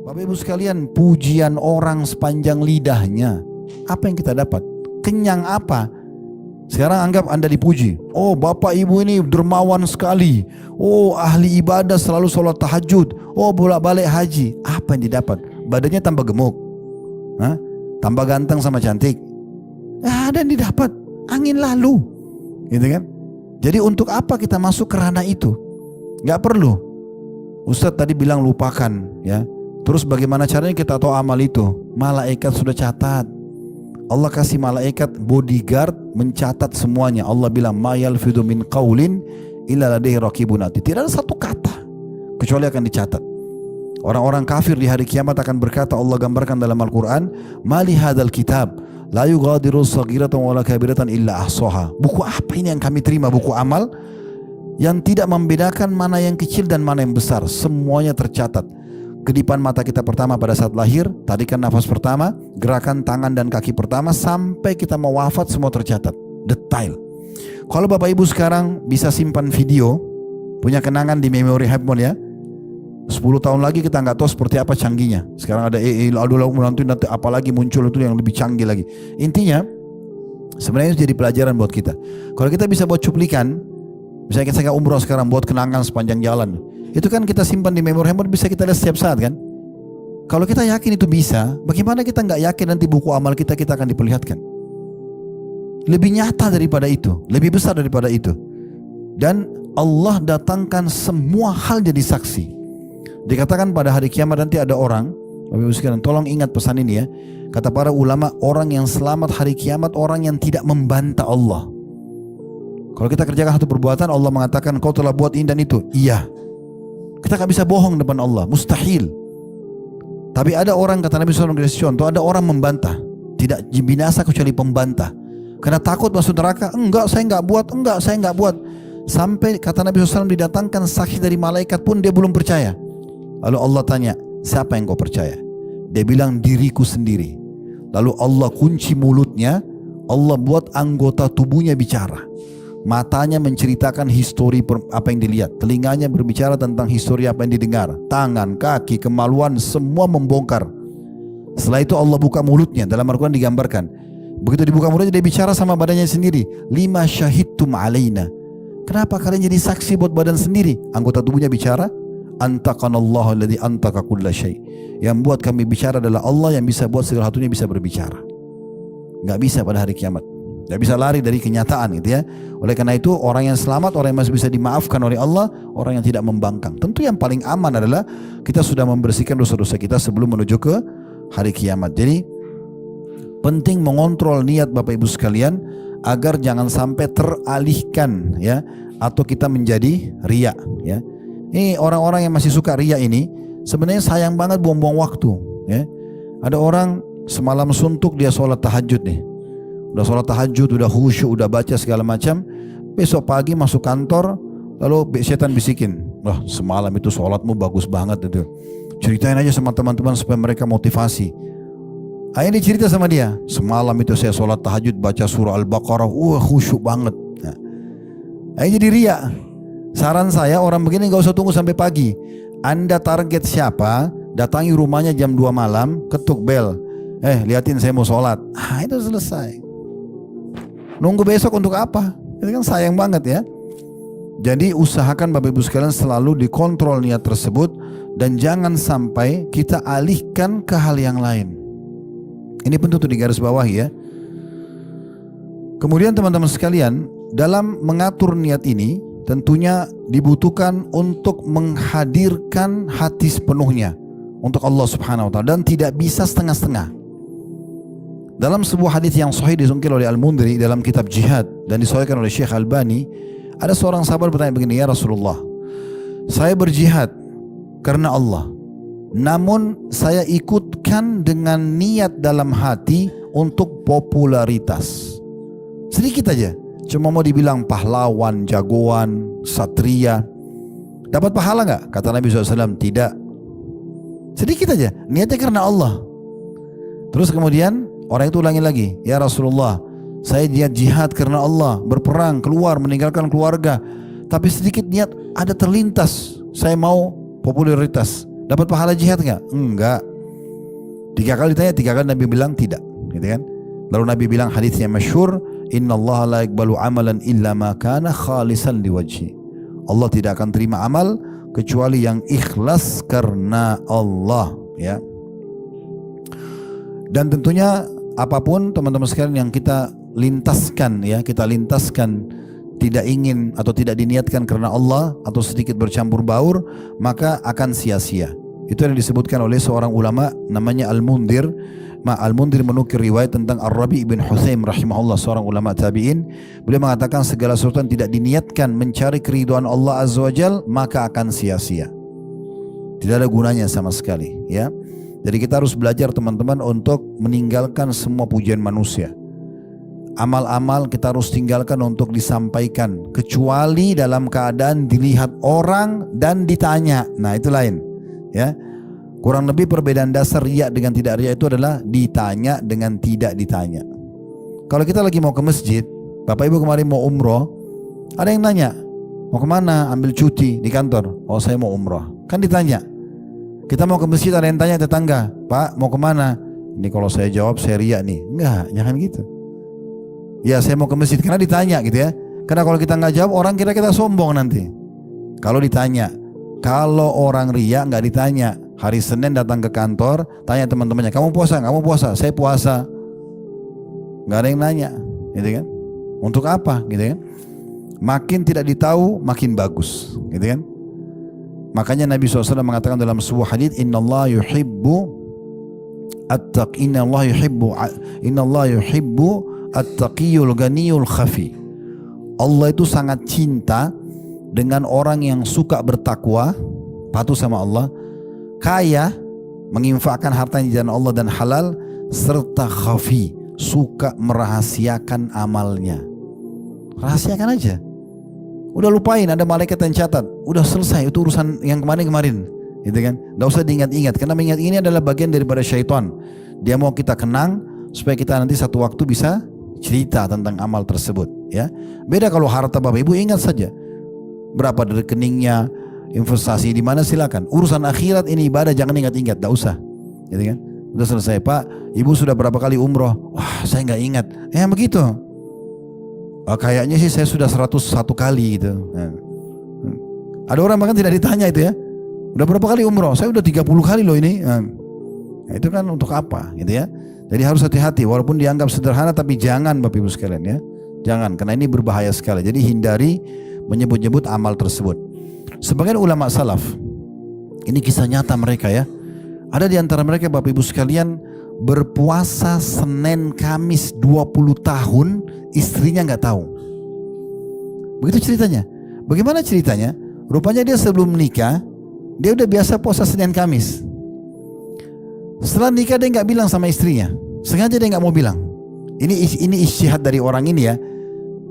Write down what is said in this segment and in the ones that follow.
Bapak Ibu sekalian, pujian orang sepanjang lidahnya, apa yang kita dapat? Kenyang apa? Sekarang anggap Anda dipuji. Oh, Bapak Ibu ini dermawan sekali. Oh, ahli ibadah, selalu sholat tahajud. Oh, bolak-balik haji. Apa yang didapat? Badannya tambah gemuk, hah? Tambah ganteng sama cantik. Ada yang didapat, angin lalu, gitu kan? Jadi untuk apa kita masuk ke ranah itu? Gak perlu. Ustadz tadi bilang lupakan, ya. Terus bagaimana caranya kita tahu amal itu? Malaikat sudah catat. Allah kasih malaikat bodyguard mencatat semuanya. Allah bilang ma yalfidu min qaulin illa ladaihi raqibun atid. Tidak ada satu kata kecuali akan dicatat. Orang-orang kafir di hari kiamat akan berkata, Allah gambarkan dalam Al-Quran, mali hadzal kitab la yughadiru saghiratan wala kabiratan illa ahsaha. Buku apa ini yang kami terima? Buku amal yang tidak membedakan mana yang kecil dan mana yang besar. Semuanya tercatat. Kedipan mata kita pertama pada saat lahir, tarikan nafas pertama, gerakan tangan dan kaki pertama, sampai kita mau wafat semua tercatat, detail. Kalau Bapak Ibu sekarang bisa simpan video, punya kenangan di memori handphone ya, 10 tahun lagi kita nggak tahu seperti apa canggihnya. Sekarang ada AI, nanti apalagi muncul itu yang lebih canggih lagi. Intinya, sebenarnya itu jadi pelajaran buat kita. Kalau kita bisa buat cuplikan, misalnya kita umroh sekarang buat kenangan sepanjang jalan, itu kan kita simpan di memori handphone, bisa kita lihat setiap saat kan. Kalau kita yakin itu bisa, bagaimana kita nggak yakin nanti buku amal kita akan diperlihatkan? Lebih nyata daripada itu, lebih besar daripada itu. Dan Allah datangkan semua hal jadi saksi. Dikatakan pada hari kiamat nanti ada orang, Bapak Ibu sekalian, tolong ingat pesan ini ya. Kata para ulama, orang yang selamat hari kiamat orang yang tidak membantah Allah. Kalau kita kerjakan satu perbuatan, Allah mengatakan kau telah buat ini dan itu. Iya. Kita gak bisa bohong depan Allah, mustahil. Tapi ada orang, kata Nabi SAW, contoh, ada orang membantah. Tidak binasa kecuali pembantah. Karena takut masuk neraka, enggak saya enggak buat. Sampai kata Nabi SAW didatangkan saksi dari malaikat pun dia belum percaya. Lalu Allah tanya, siapa yang kau percaya? Dia bilang diriku sendiri. Lalu Allah kunci mulutnya, Allah buat anggota tubuhnya bicara. Matanya menceritakan histori apa yang dilihat, telinganya berbicara tentang histori apa yang didengar, tangan, kaki, kemaluan, semua membongkar. Setelah itu Allah buka mulutnya, dalam Al-Quran digambarkan. Begitu dibuka mulutnya dia bicara sama badannya sendiri. Lima syahidtum alaina. Kenapa kalian jadi saksi buat badan sendiri? Anggota tubuhnya bicara. Antaqanallahu alladzi antaqa kulla syai'. Yang buat kami bicara adalah Allah yang bisa buat segala satunya bisa berbicara. Gak bisa pada hari kiamat. Tidak bisa lari dari kenyataan gitu ya. Oleh karena itu orang yang selamat, orang yang masih bisa dimaafkan oleh Allah, orang yang tidak membangkang. Tentu yang paling aman adalah kita sudah membersihkan dosa-dosa kita sebelum menuju ke hari kiamat. Jadi penting mengontrol niat Bapak Ibu sekalian agar jangan sampai teralihkan ya, atau kita menjadi riya ya. Ini orang-orang yang masih suka riya ini sebenarnya sayang banget buang-buang waktu ya. Ada orang semalam suntuk dia sholat tahajud nih. Udah sholat tahajud, udah khusyuk, udah baca segala macam. Besok pagi masuk kantor, lalu setan bisikin, wah semalam itu sholatmu bagus banget itu. Ceritain aja sama teman-teman supaya mereka motivasi. Akhirnya dicerita sama dia, semalam itu saya sholat tahajud baca surah Al-Baqarah, wah khusyuk banget. Nah, akhirnya jadi riya. Saran saya orang begini gak usah tunggu sampai pagi. Anda target siapa, datangi rumahnya jam 2 malam, ketuk bel. Liatin saya mau sholat. Itu selesai. Nunggu besok untuk apa? Itu kan sayang banget ya. Jadi usahakan Bapak Ibu sekalian selalu dikontrol niat tersebut dan jangan sampai kita alihkan ke hal yang lain. Ini penting untuk digarisbawahi ya. Kemudian teman-teman sekalian, dalam mengatur niat ini tentunya dibutuhkan untuk menghadirkan hati sepenuhnya untuk Allah Subhanahu wa taala dan tidak bisa setengah-setengah. Dalam sebuah hadis yang sahih disungkil oleh Al-Mundhiri dalam kitab Jihad dan disahihkan oleh Syekh Albani, ada seorang sahabat bertanya begini, ya Rasulullah, saya berjihad karena Allah, namun saya ikutkan dengan niat dalam hati untuk popularitas. Sedikit aja, cuma mau dibilang pahlawan, jagoan, satria. Dapat pahala nggak? Kata Nabi SAW, tidak. Sedikit aja, niatnya karena Allah. Terus kemudian orang itu ulangi lagi, ya Rasulullah, Saya niat jihad karena Allah, berperang, keluar, meninggalkan keluarga. Tapi sedikit niat ada terlintas, saya mau popularitas. Dapat pahala jihad nggak? Enggak. 3 kali ditanya, 3 kali Nabi bilang tidak, gitu kan? Lalu Nabi bilang hadisnya masyhur, innallaha la yaqbalu amalan illa ma kana khalisan liwajhi. Allah tidak akan terima amal kecuali yang ikhlas karena Allah, ya. Dan tentunya apapun teman-teman sekalian yang kita lintaskan, ya, kita lintaskan tidak ingin atau tidak diniatkan karena Allah atau sedikit bercampur baur, maka akan sia-sia. Itu yang disebutkan oleh seorang ulama namanya Al-Mundhir. Al-Mundhir menukir riwayat tentang Ar-Rabi' bin Hutsaim rahimahullah, seorang ulama tabi'in. Beliau mengatakan segala sesuatu yang tidak diniatkan mencari keridhaan Allah Azza wa Jal, maka akan sia-sia. Tidak ada gunanya sama sekali, ya. Jadi kita harus belajar teman-teman untuk meninggalkan semua pujian manusia. Amal-amal kita harus tinggalkan untuk disampaikan, kecuali dalam keadaan dilihat orang dan ditanya. Nah itu lain, ya. Kurang lebih perbedaan dasar riya dengan tidak riya itu adalah ditanya dengan tidak ditanya. Kalau kita lagi mau ke masjid, Bapak Ibu kemarin mau umroh, ada yang nanya, mau kemana? Ambil cuti di kantor. Oh saya mau umroh, kan ditanya. Kita mau ke masjid, ada yang tanya tetangga, Pak mau kemana? Ini kalau saya jawab saya riya nih. Enggak, jangan gitu. Ya saya mau ke masjid karena ditanya gitu ya. Karena kalau kita nggak jawab orang kira kita sombong nanti. Kalau ditanya, kalau orang riya nggak ditanya. Hari Senin datang ke kantor, tanya teman-temannya, kamu puasa? Kamu puasa? Saya puasa. Nggak ada yang nanya, gitu kan? Untuk apa, gitu kan? Makin tidak ditahu, makin bagus, gitu kan? Makanya Nabi SAW mengatakan dalam sebuah hadits, Inna Allah yuhibbu at-taqiyul ganiyul khafi. Allah itu sangat cinta dengan orang yang suka bertakwa, patuh sama Allah, kaya, menginfakkan hartanya di jalan Allah dan halal, serta khafi, suka merahasiakan amalnya. Rahasiakan aja. Udah lupain, ada malaikat yang catat. Udah selesai, itu urusan yang kemarin-kemarin, gitu kan? Gak usah diingat-ingat, karena mengingat ini adalah bagian daripada syaitan. Dia mau kita kenang supaya kita nanti satu waktu bisa cerita tentang amal tersebut, ya. Beda kalau harta Bapak Ibu, ingat saja berapa dari rekeningnya, investasi di mana silakan. Urusan akhirat ini ibadah jangan ingat-ingat, tak usah, gitu kan? Udah selesai, Pak, Ibu sudah berapa kali umroh? Wah, saya nggak ingat. Begitu. Kayaknya sih saya sudah 101 kali gitu. Ada orang bahkan tidak ditanya itu, ya. Udah berapa kali umroh? Saya udah 30 kali loh ini. Itu kan untuk apa, gitu ya? Jadi harus hati-hati, walaupun dianggap sederhana, tapi jangan Bapak Ibu sekalian, ya. Jangan, karena ini berbahaya sekali. Jadi hindari menyebut-nyebut amal tersebut. Sebagian ulama salaf, ini kisah nyata mereka, ya. Ada di antara mereka Bapak Ibu sekalian berpuasa Senin Kamis 20 tahun, istrinya nggak tahu. Begitu ceritanya. Bagaimana ceritanya? Rupanya dia sebelum menikah, dia udah biasa puasa Senin Kamis. Setelah nikah dia nggak bilang sama istrinya, sengaja dia nggak mau bilang. Ini ijtihad dari orang ini, ya.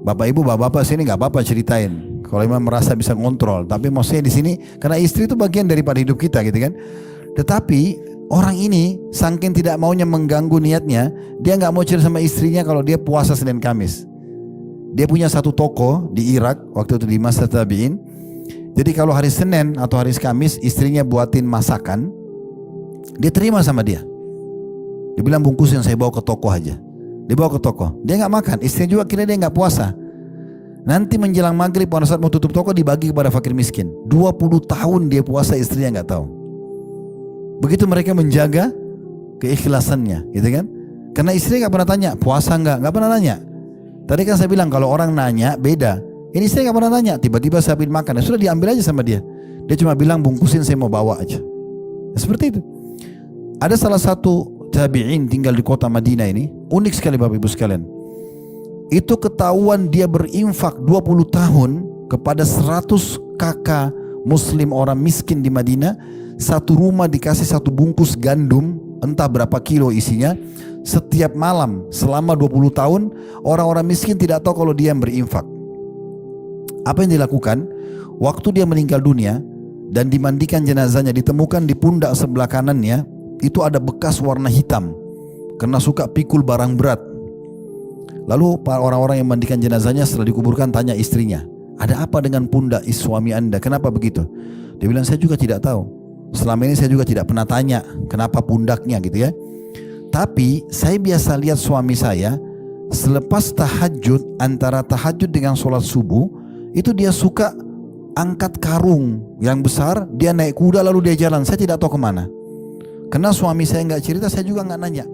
Bapak Ibu, bapak-bapak sini nggak apa-apa ceritain. Kalau memang merasa bisa ngontrol, tapi maksudnya di sini karena istri itu bagian daripada hidup kita, gitu kan. Tetapi orang ini saking tidak maunya mengganggu niatnya, dia nggak mau cerita sama istrinya kalau dia puasa Senin Kamis. Dia punya satu toko di Irak waktu itu di masa tabi'in. Jadi kalau hari Senin atau hari Kamis istrinya buatin masakan, dia terima sama dia. Dia bilang bungkusin, saya bawa ke toko aja. Dia bawa ke toko, dia nggak makan. Istrinya juga kira dia nggak puasa. Nanti menjelang maghrib pada saat mau tutup toko dibagi kepada fakir miskin. 20 tahun dia puasa, istrinya nggak tahu. Begitu mereka menjaga keikhlasannya, gitu kan? Karena istrinya nggak pernah tanya puasa nggak pernah nanya. Tadi kan saya bilang kalau orang nanya beda. Ini istri nggak pernah nanya, tiba-tiba saya pilih makan, ya sudah diambil aja sama dia. Dia cuma bilang bungkusin, saya mau bawa aja. Ya, seperti itu. Ada salah satu tabi'in tinggal di kota Madinah ini, unik sekali Bapak Ibu sekalian. Itu ketahuan dia berinfak 20 tahun kepada 100 kakak muslim orang miskin di Madinah. Satu rumah dikasih satu bungkus gandum, entah berapa kilo isinya. Setiap malam selama 20 tahun orang-orang miskin tidak tahu kalau dia yang berinfak. Apa yang dilakukan? Waktu dia meninggal dunia dan dimandikan jenazahnya, ditemukan di pundak sebelah kanannya itu ada bekas warna hitam karena suka pikul barang berat. Lalu orang-orang yang mandikan jenazahnya setelah dikuburkan tanya istrinya, ada apa dengan pundak suami anda, kenapa begitu? Dia bilang, saya juga tidak tahu. Selama ini saya juga tidak pernah tanya kenapa pundaknya gitu ya. Tapi saya biasa lihat suami saya selepas tahajud, antara tahajud dengan sholat subuh, itu dia suka angkat karung yang besar, dia naik kuda lalu dia jalan. Saya tidak tahu kemana. Karena suami saya nggak cerita, saya juga nggak nanya.